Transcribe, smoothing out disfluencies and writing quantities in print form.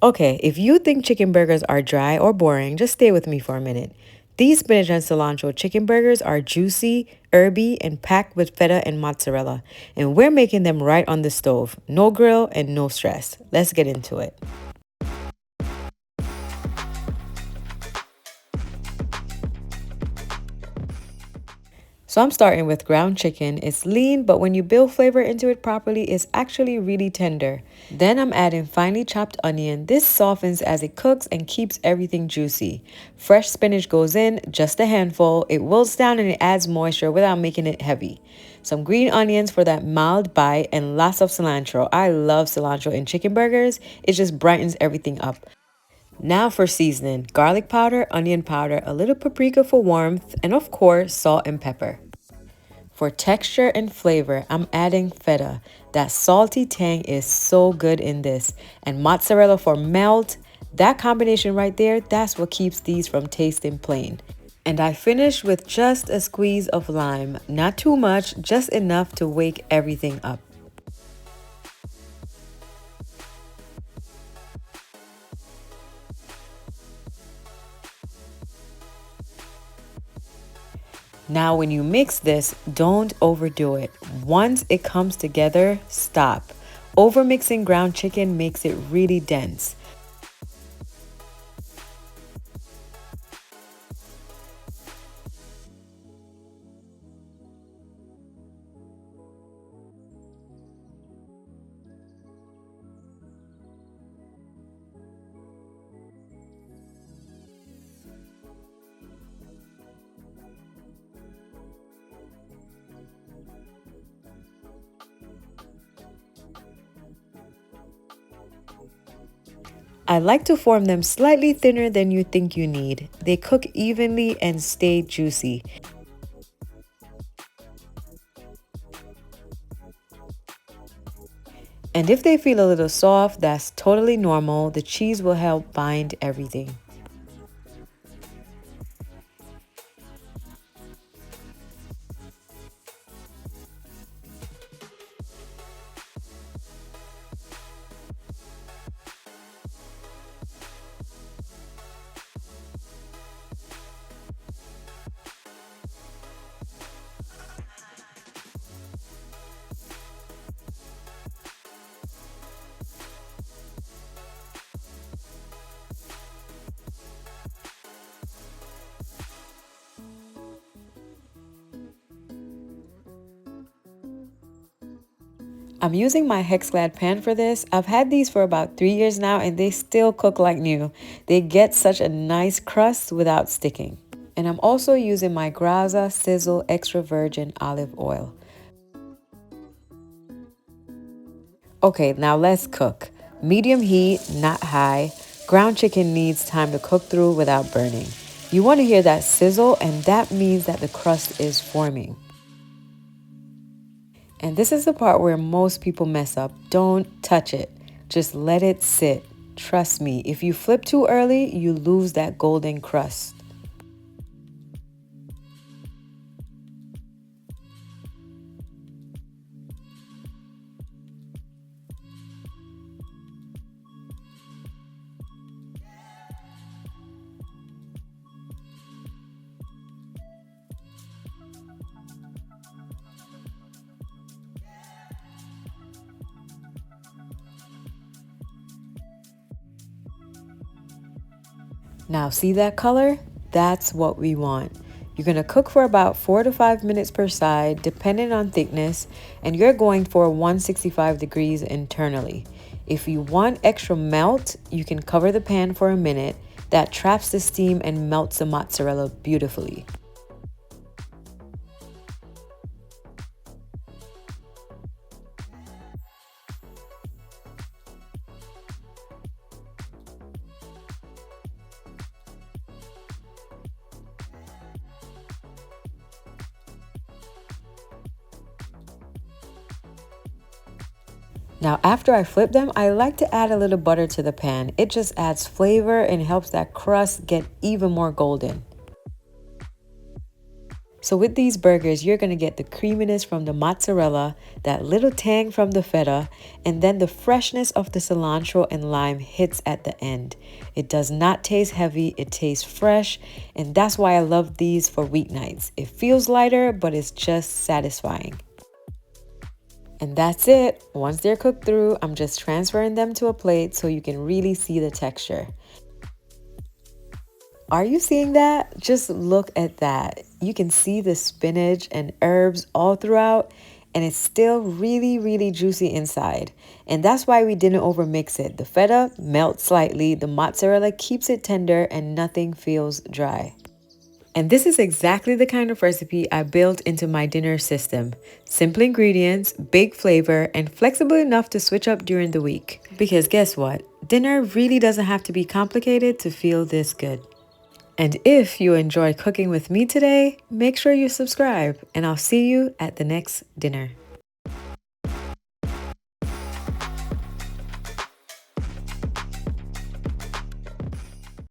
Okay, if you think chicken burgers are dry or boring, just stay with me for a minute. These spinach and cilantro chicken burgers are juicy, herby, and packed with feta and mozzarella. And we're making them right on the stove. No grill and no stress. Let's get into it. So I'm starting with ground chicken. It's lean, but when you build flavor into it properly, it's actually really tender. Then I'm adding finely chopped onion. This softens as it cooks and keeps everything juicy. Fresh spinach goes in, just a handful. It wilts down and it adds moisture without making it heavy. Some green onions for that mild bite and lots of cilantro. I love cilantro in chicken burgers. It just brightens everything up. Now for seasoning, garlic powder, onion powder, a little paprika for warmth, and of course, salt and pepper. For texture and flavor, I'm adding feta. That salty tang is so good in this. And mozzarella for melt. That combination right there, that's what keeps these from tasting plain. And I finish with just a squeeze of lime. Not too much, just enough to wake everything up. Now, when you mix this, don't overdo it. Once it comes together, stop. Overmixing ground chicken makes it really dense. I like to form them slightly thinner than you think you need. They cook evenly and stay juicy. And if they feel a little soft, that's totally normal. The cheese will help bind everything. I'm using my HexGlad pan for this. I've had these for about 3 years now and they still cook like new. They get such a nice crust without sticking. And I'm also using my Graza Sizzle Extra Virgin Olive Oil. Okay, now let's cook. Medium heat, not high. Ground chicken needs time to cook through without burning. You want to hear that sizzle, and that means that the crust is forming. And this is the part where most people mess up. Don't touch it. Just let it sit. Trust me, if you flip too early, you lose that golden crust. Now, see that color? That's what we want. You're going to cook for about 4 to 5 minutes per side, depending on thickness, and you're going for 165 degrees internally. If you want extra melt, you can cover the pan for a minute. That traps the steam and melts the mozzarella beautifully. Now, after I flip them, I like to add a little butter to the pan. It just adds flavor and helps that crust get even more golden. So with these burgers, you're going to get the creaminess from the mozzarella, that little tang from the feta, and then the freshness of the cilantro and lime hits at the end. It does not taste heavy, it tastes fresh, and that's why I love these for weeknights. It feels lighter, but it's just satisfying. And that's it. Once they're cooked through, I'm just transferring them to a plate so you can really see the texture. Are you seeing that? Just look at that. You can see the spinach and herbs all throughout, and it's still really, really juicy inside. And that's why we didn't overmix it. The feta melts slightly, the mozzarella keeps it tender, and nothing feels dry. And this is exactly the kind of recipe I built into my dinner system. Simple ingredients, big flavor, and flexible enough to switch up during the week. Because guess what? Dinner really doesn't have to be complicated to feel this good. And if you enjoy cooking with me today, make sure you subscribe, and I'll see you at the next dinner.